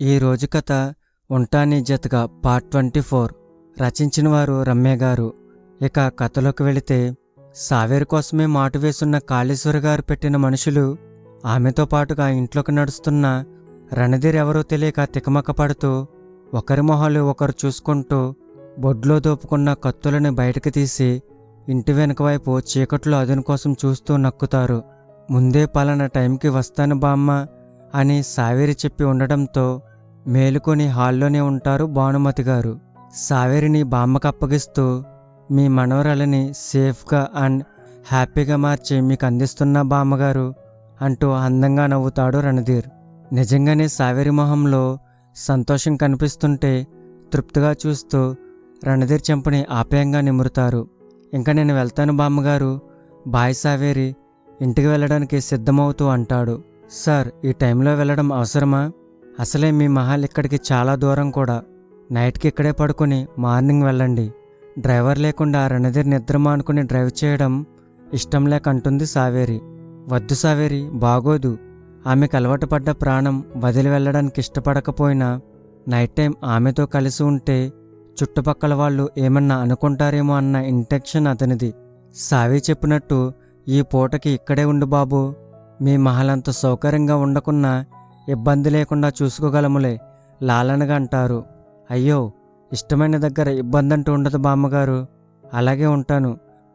ఈ రోజు కథ ఉంటాని జతగా పార్ట్ 24 రచించిన వారు రమ్య గారు. ఇక కథలోకి వెళితే, సావేరు కోసమే మాటు వేసున్న కాళేశ్వర గారు పెట్టిన మనుషులు ఆమెతో పాటుగా ఇంట్లోకి నడుస్తున్న రణధీర్ ఎవరో తెలియక తికమక పడుతూ ఒకరి మొహాలు ఒకరు చూసుకుంటూ బొడ్లో దోపుకున్న కత్తులను బయటకు తీసి ఇంటి వెనుక వైపు చీకట్లో అదును కోసం చూస్తూ నక్కుతారు. ముందే పలానా టైంకి వస్తాను బామ్మ అని సావేరి చెప్పి ఉండడంతో మేలుకొని హాల్లోనే ఉంటారు భానుమతి గారు. సావేరిని బామ్మకు అప్పగిస్తూ, మీ మనవరాలని సేఫ్గా అండ్ హ్యాపీగా మార్చి మీకు అందిస్తున్న బామ్మగారు అంటూ అందంగా నవ్వుతాడు రణధీర్. నిజంగానే సావేరి మొహంలో సంతోషం కనిపిస్తుంటే తృప్తిగా చూస్తూ రణధీర్ చెంపని ఆప్యాయంగా నిమురుతారు. ఇంకా నేను వెళ్తాను బామ్మగారు, బాయ్ సావేరి, ఇంటికి వెళ్ళడానికి సిద్ధమవుతూ అంటాడు. సార్, ఈ టైంలో వెళ్ళడం అవసరమా? అసలే మీ మహల్ ఇక్కడికి చాలా దూరం కూడా. నైట్కి ఇక్కడే పడుకుని మార్నింగ్ వెళ్ళండి. డ్రైవర్ లేకుండా రణధీర్ నిద్ర మానుకుని డ్రైవ్ చేయడం ఇష్టం లేక అంటుంది సావేరి. వద్దు సావేరి, బాగోదు. ఆమెకు అలవాటు పడ్డ ప్రాణం వదిలి వెళ్ళడానికి ఇష్టపడకపోయినా నైట్ టైం ఆమెతో కలిసి ఉంటే చుట్టుపక్కల వాళ్ళు ఏమన్నా అనుకుంటారేమో అన్న ఇంటెన్షన్ అతనిది. సావి చెప్పినట్టు ఈ పూటకి ఇక్కడే ఉండు బాబు, మీ మహలంత సౌకర్యంగా ఉండకున్నా ఇబ్బంది లేకుండా చూసుకోగలములే లాలనగా అంటారు. అయ్యో, ఇష్టమైన దగ్గర ఇబ్బంది అంటూ ఉండదు బామ్మగారు, అలాగే ఉంటాను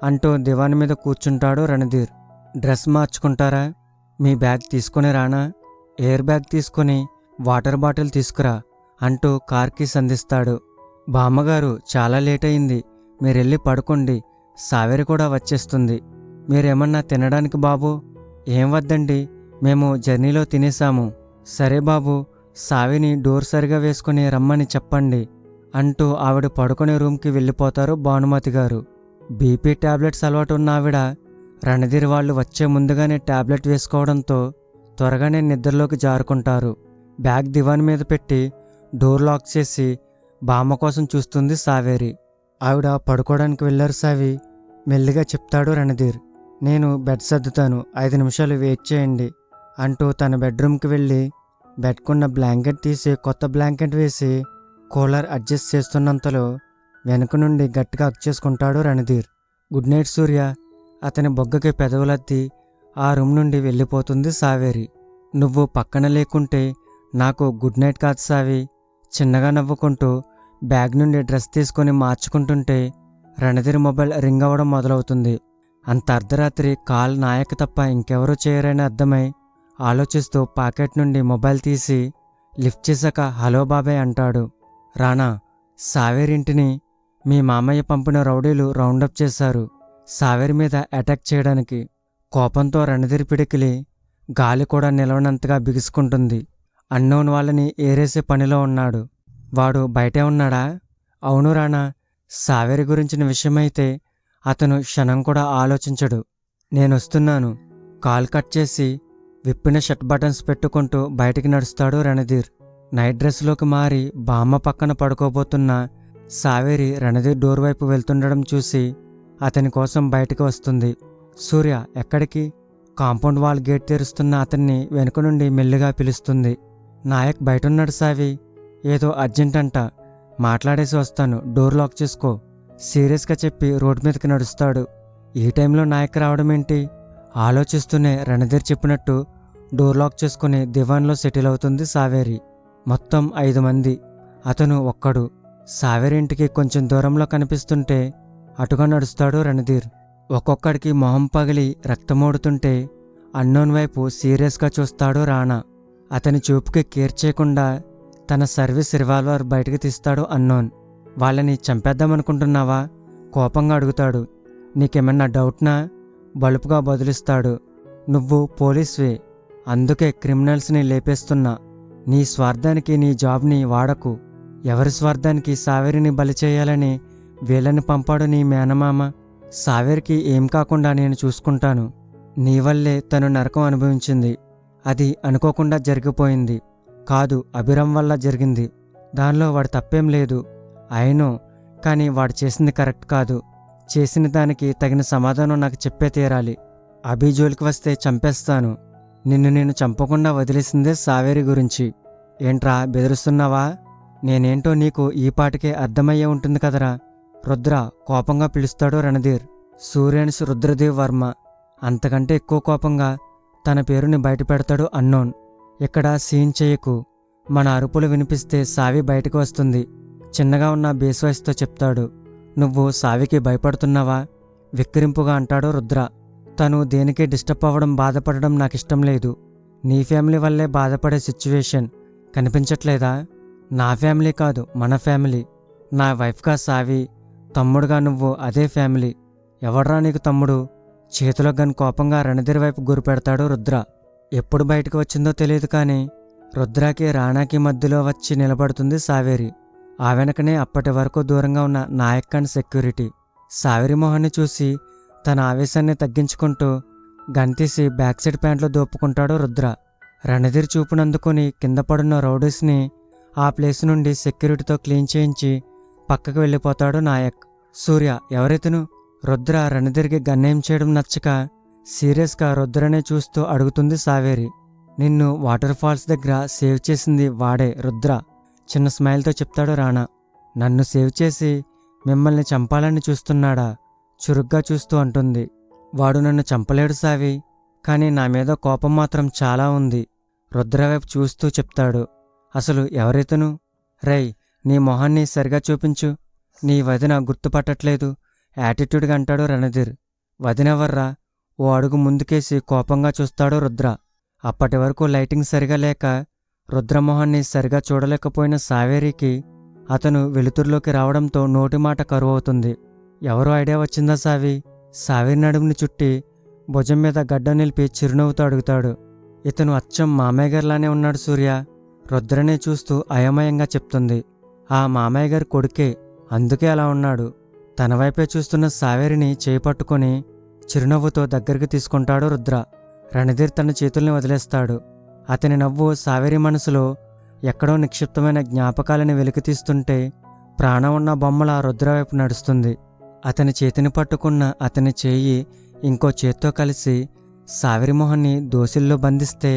అంటూ దివాన్ మీద కూర్చుంటాడు రణధీర్. డ్రెస్ మార్చుకుంటారా? మీ బ్యాగ్ తీసుకుని రానా? ఎయిర్ బ్యాగ్ తీసుకుని వాటర్ బాటిల్ తీసుకురా అంటూ కార్కి సంధిస్తాడు. బామ్మగారు, చాలా లేట్ అయింది, మీరెళ్ళి పడుకోండి, సావేరి కూడా వచ్చేస్తుంది. మీరేమన్నా తినడానికి బాబు? ఏం వద్దండి, మేము జర్నీలో తినేశాము. సరే బాబు, సావిని డోర్ సరిగా వేసుకుని రమ్మని చెప్పండి అంటూ ఆవిడ పడుకునే రూమ్కి వెళ్ళిపోతారు భానుమతి గారు. బీపీ టాబ్లెట్స్ అలవాటు ఉన్న ఆవిడ రణధీర్ వాళ్ళు వచ్చే ముందుగానే టాబ్లెట్ వేసుకోవడంతో త్వరగానే నిద్రలోకి జారుకుంటారు. బ్యాగ్ దివాన్ మీద పెట్టి డోర్ లాక్ చేసి బామ్మ కోసం చూస్తుంది సావేరి. ఆవిడ పడుకోవడానికి వెళ్ళారు సావి, మెల్లిగా చెప్తాడు రణధీర్. నేను బెడ్ సర్దుతాను, 5 నిమిషాలు వెయిట్ చేయండి అంటూ తన బెడ్రూమ్కి వెళ్ళి బెడ్కున్న బ్లాంకెట్ తీసి కొత్త బ్లాంకెట్ వేసి కూలర్ అడ్జస్ట్ చేస్తున్నంతలో వెనుక నుండి గట్టిగా హగ్ చేసుకుంటాడు రణధీర్. గుడ్ నైట్ సూర్య. అతని బొగ్గకి పెదవులద్ది ఆ రూమ్ నుండి వెళ్ళిపోతుంది సావేరి. నువ్వు పక్కన లేకుంటే నాకు గుడ్ నైట్ కాదు సావి. చిన్నగా నవ్వుకుంటూ బ్యాగ్ నుండి డ్రెస్ తీసుకొని మార్చుకుంటుంటే రణధీర్ మొబైల్ రింగ్ అవ్వడం మొదలవుతుంది. అంత అర్ధరాత్రి కాల్ నాయక్ తప్ప ఇంకెవరూ చేయరని అర్థమై ఆలోచిస్తూ పాకెట్ నుండి మొబైల్ తీసి లిఫ్ట్ చేశాక హలో బాబాయ్ అంటాడు. రానా, సావేరింటిని మీ మామయ్య పంపిన రౌడీలు రౌండప్ చేశారు సావేరి మీద అటాక్ చేయడానికి. కోపంతో రణధీర్ పిడికిలి గాలి కూడా నిలవనంతగా బిగుసుకుంటుంది. అన్నోన్ వాళ్ళని ఏరేసే పనిలో ఉన్నాడు. వాడు బయటే ఉన్నాడా? అవును రానా, సావేరి గురించిన విషయమైతే అతను క్షణం కూడా ఆలోచించడు. నేనొస్తున్నాను. కాల్ కట్ చేసి విప్పిన షర్ట్ బటన్స్ పెట్టుకుంటూ బయటికి నడుస్తాడు రణధీర్. నైట్ డ్రెస్లోకి మారి బామ్మ పక్కన పడుకోబోతున్న సావేరి రణధీర్ డోర్ వైపు వెళ్తుండడం చూసి అతని కోసం బయటికి వస్తుంది. సూర్య, ఎక్కడికి? కాంపౌండ్ వాల్ గేట్ తెరుస్తున్న అతన్ని వెనుక నుండి మెల్లిగా పిలుస్తుంది. నాయక్ బయటున్నాడు సావి, ఏదో అర్జెంట్ అంట, మాట్లాడేసి వస్తాను, డోర్ లాక్ చేసుకో సీరియస్గా చెప్పి రోడ్డు మీదకి నడుస్తాడు. ఈ టైంలో నాయక్ రావడమేంటి? ఆలోచిస్తూనే రణధీర్ చెప్పినట్టు డోర్ లాక్ చేసుకుని దివాన్లో సెటిల్ అవుతుంది సావేరి. మొత్తం 5 మంది, అతను ఒక్కడు. సావేరి ఇంటికి కొంచెం దూరంలో కనిపిస్తుంటే అటుగా నడుస్తాడు రణధీర్. ఒక్కొక్కడికి మొహం పగిలి రక్తమోడుతుంటే అన్నోన్ వైపు సీరియస్గా చూస్తాడు రానా. అతని చూపుకి కేర్ చేయకుండా తన సర్వీస్ రివాల్వర్ బయటకు తీస్తాడు అన్నోన్. వాళ్ళని చంపేద్దామనుకుంటున్నావా? కోపంగా అడుగుతాడు. నీకేమన్నా డౌట్నా? బలుపుగా బదులిస్తాడు. నువ్వు పోలీస్వే, అందుకే క్రిమినల్స్ని లేపేస్తున్నా. నీ స్వార్థానికి నీ జాబ్ని వాడకు. ఎవరి స్వార్థానికి సావేరిని బలి చేయాలని వీళ్ళని పంపాడు నీ మేనమామ. సావేరికి ఏం కాకుండా నేను చూసుకుంటాను. నీ వల్లే తను నరకం అనుభవించింది. అది అనుకోకుండా జరిగిపోయింది కాదు, అభిరామ్ వల్ల జరిగింది. దానిలో వాడు తప్పేం లేదు. అయినో, కానీ వాడు చేసింది కరెక్ట్ కాదు. చేసిన దానికి తగిన సమాధానం నాకు చెప్పే తీరాలి. అభి జోలికి వస్తే చంపేస్తాను. నిన్ను నేను చంపకుండా వదిలేసిందే సావేరి గురించి. ఏంట్రా బెదిరిస్తున్నావా? నేనేంటో నీకు ఈపాటికే అర్థమయ్యే ఉంటుంది కదరా. రుద్ర కోపంగా పిలుస్తాడు రణధీర్. సూర్యన్స్ రుద్రదేవ్ వర్మ. అంతకంటే ఎక్కువ కోపంగా తన పేరుని బయటపెడతాడు అన్నోన్. ఇక్కడ సీన్ చేయకు. మన అరుపులు వినిపిస్తే సావి బయటకు వస్తుంది. చిన్నగా ఉన్న బేస్ వాయిస్తో చెప్తాడు. నువ్వు సావికి భయపడుతున్నావా? విక్కిరింపుగా అంటాడు రుద్ర. తను దేనికి డిస్టర్బ్ అవ్వడం బాధపడడం నాకిష్టం లేదు. నీ ఫ్యామిలీ వల్లే బాధపడే సిచ్యువేషన్ కనిపించట్లేదా? నా ఫ్యామిలీ కాదు, మన ఫ్యామిలీ. నా వైఫ్గా సావి, తమ్ముడుగా నువ్వు అదే ఫ్యామిలీ. ఎవడ్రా నీకు తమ్ముడు? చేతిలో గన్ కోపంగా రణధీర్ వైపు గురిపెడతాడు రుద్ర. ఎప్పుడు బయటకు వచ్చిందో తెలియదు కానీ రుద్రాకి రాణాకి మధ్యలో వచ్చి నిలబడుతుంది సావేరి. ఆ వెనకనే అప్పటి వరకు దూరంగా ఉన్న నాయక్ అండ్ సెక్యూరిటీ. సావేరి మొహాన్ని చూసి తన ఆవేశాన్ని తగ్గించుకుంటూ గన్ తీసి బ్యాక్ సైడ్ ప్యాంట్లో దోపుకుంటాడు రుద్ర. రణధీర్ చూపునందుకుని కింద పడున్న రౌడీస్ని ఆ ప్లేస్ నుండి సెక్యూరిటీతో క్లీన్ చేయించి పక్కకు వెళ్ళిపోతాడు నాయక్. సూర్య ఎవరైతేను? రుద్ర రణధీర్కి గన్నేం చేయడం నచ్చక సీరియస్గా రుద్రనే చూస్తూ అడుగుతుంది సావేరి. నిన్ను వాటర్ ఫాల్స్ దగ్గర సేవ్ చేసింది వాడే రుద్ర. చిన్న స్మైల్తో చెప్తాడు రాణా. నన్ను సేవ్ చేసి మిమ్మల్ని చంపాలని చూస్తున్నాడా? చురుగ్గా చూస్తూ అంటుంది. వాడు నన్ను చంపలేడు సావి, కానీ నా మీద కోపం మాత్రం చాలా ఉంది. రుద్ర వైపు చూస్తూ చెప్తాడు. అసలు ఎవరైతేను? రై, నీ మొహాన్ని సరిగా చూపించు. నీ వదిన గుర్తుపట్టట్లేదు యాటిట్యూడ్గా అంటాడు రణధీర్. వదినెవర్రా? ఓ అడుగు ముందుకేసి కోపంగా చూస్తాడు రుద్ర. అప్పటి వరకు లైటింగ్ సరిగా లేక రుద్రమోహన్ని సరిగా చూడలేకపోయిన సావేరికి అతను వెలుతురులోకి రావడంతో నోటి మాట కరువవుతుంది. ఎవరో ఐడియా వచ్చిందా సావి? సావేరి నడుముని చుట్టి భుజం మీద గడ్డ నిలిపి చిరునవ్వుతో అడుగుతాడు. ఇతను అచ్చం మామయ్య గారిలానే ఉన్నాడు సూర్య. రుద్రనే చూస్తూ అయోమయంగా చెప్తుంది. ఆ మామయ్య గారి కొడుకే, అందుకే అలా ఉన్నాడు. తన వైపే చూస్తున్న సావేరిని చేపట్టుకొని చిరునవ్వుతో దగ్గరికి తీసుకుంటాడు రుద్ర. రణధీర్ తన చేతుల్ని వదిలేస్తాడు. అతని నవ్వు సావేరి మనసులో ఎక్కడో నిక్షిప్తమైన జ్ఞాపకాలని వెలికితీస్తుంటే ప్రాణం ఉన్న బొమ్మల రుద్ర వైపు నడుస్తుంది. అతని చేతిని పట్టుకున్న అతని చేయి ఇంకో చేత్తో కలిసి సావేరి మొహాన్ని దోసిల్లో బంధిస్తే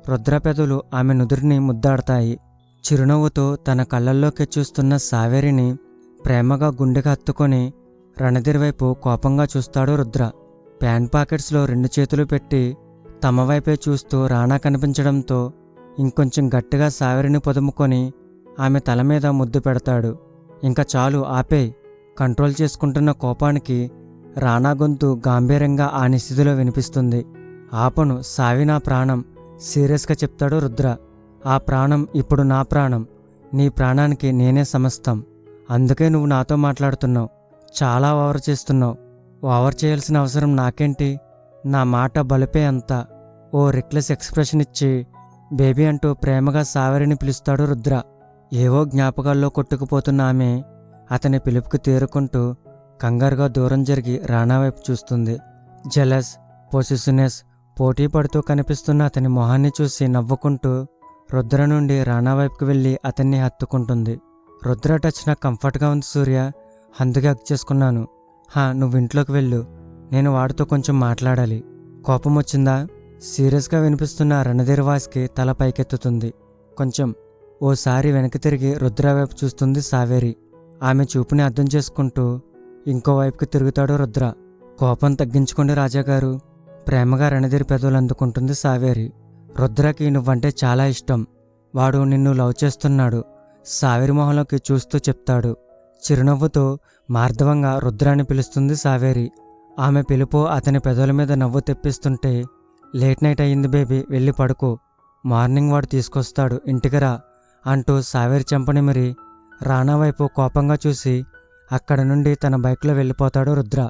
రుద్ర పెదవులు ఆమె నుదురిని ముద్దాడతాయి. చిరునవ్వుతో తన కళ్ళల్లోకి చూస్తున్న సావేరిని ప్రేమగా గుండెకి హత్తుకొని రణధీర్ వైపు కోపంగా చూస్తాడు రుద్ర. ప్యాంట్ పాకెట్స్లో 2 చేతులు పెట్టి తమ వైపే చూస్తూ రాణా కనిపించడంతో ఇంకొంచెం గట్టిగా సావేరిని పొదుముకొని ఆమె తల మీద ముద్దు పెడతాడు. ఇంకా చాలు, ఆపే. కంట్రోల్ చేసుకుంటున్న కోపానికి రాణా గొంతు గాంభీర్యంగా ఆ నిస్థితిలో వినిపిస్తుంది. ఆపను సావి, నా ప్రాణం, సీరియస్గా చెప్తాడు రుద్ర. ఆ ప్రాణం ఇప్పుడు నా ప్రాణం. నీ ప్రాణానికి నేనే సమస్తం. అందుకే నువ్వు నాతో మాట్లాడుతున్నావు. చాలా ఓవర్ చేస్తున్నావు. ఓవర్ చేయాల్సిన అవసరం నాకేంటి? నా మాట బలిపే అంతా. ఓ రిక్లెస్ ఎక్స్ప్రెషన్ ఇచ్చి బేబీ అంటూ ప్రేమగా సావేరిని పిలుస్తాడు రుద్ర. ఏవో జ్ఞాపకాల్లో కొట్టుకుపోతున్న ఆమె అతని పిలుపుకి తేరుకుంటూ కంగారుగా దూరం జరిగి రాణా వైపు చూస్తుంది. జెలస్, పొసిసినెస్ పోటీ పడుతూ కనిపిస్తున్న అతని మొహాన్ని చూసి నవ్వుకుంటూ రుద్ర నుండి రాణా వైపుకి వెళ్ళి అతన్ని హత్తుకుంటుంది. రుద్ర టచ్ నాకు కంఫర్ట్గా ఉంది సూర్య, అందుకే హక్ చేసుకున్నాను. నువ్వు ఇంట్లోకి వెళ్ళు, నేను వాడితో కొంచెం మాట్లాడాలి. కోపం వచ్చిందా? సీరియస్గా వినిపిస్తున్న రణధీర్ వాయిస్కి తల పైకెత్తుతుంది. కొంచెం. ఓసారి వెనక్కి తిరిగి రుద్ర వైపు చూస్తుంది సావేరి. ఆమె చూపుని అర్థం చేసుకుంటూ ఇంకోవైపుకి తిరుగుతాడు రుద్ర. కోపం తగ్గించుకోండి రాజాగారు, ప్రేమగా రణధీర్ పెదవులు అందుకుంటుంది సావేరి. రుద్రకి నువ్వంటే చాలా ఇష్టం. వాడు నిన్ను లవ్ చేస్తున్నాడు, సావేరి మొహంలోకి చూస్తూ చెప్తాడు. చిరునవ్వుతో మార్ధవంగా రుద్రాన్ని పిలుస్తుంది సావేరి. ఆమె పిలుపు అతని పెదవుల మీద నవ్వు తెప్పిస్తుంటే, లేట్ నైట్ అయ్యింది బేబీ, వెళ్ళి పడుకో, మార్నింగ్ వాడు తీసుకొస్తాడు, ఇంటికిరా అంటూ సావేరి చెంపనిమిరి రాణా వైపు కోపంగా చూసి అక్కడ నుండి తన బైక్లో వెళ్ళిపోతాడు రుద్ర.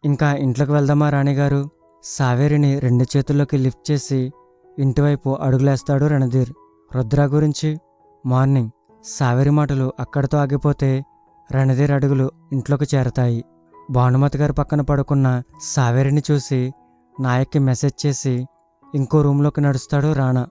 ఇంకా ఇంట్లోకి వెళ్దామా రాణిగారు? సావేరిని 2 చేతుల్లోకి లిఫ్ట్ చేసి ఇంటివైపు అడుగులేస్తాడు రణధీర్. రుద్ర గురించి మార్నింగ్. సావేరి మాటలు అక్కడితో ఆగిపోతే రణధీర్ అడుగులు ఇంట్లోకి చేరతాయి. భానుమతి గారి పక్కన పడుకున్న సావేరిని చూసి నాయక్కి మెసేజ్ చేసి ఇంకో రూమ్లోకి నడుస్తాడు రాణా.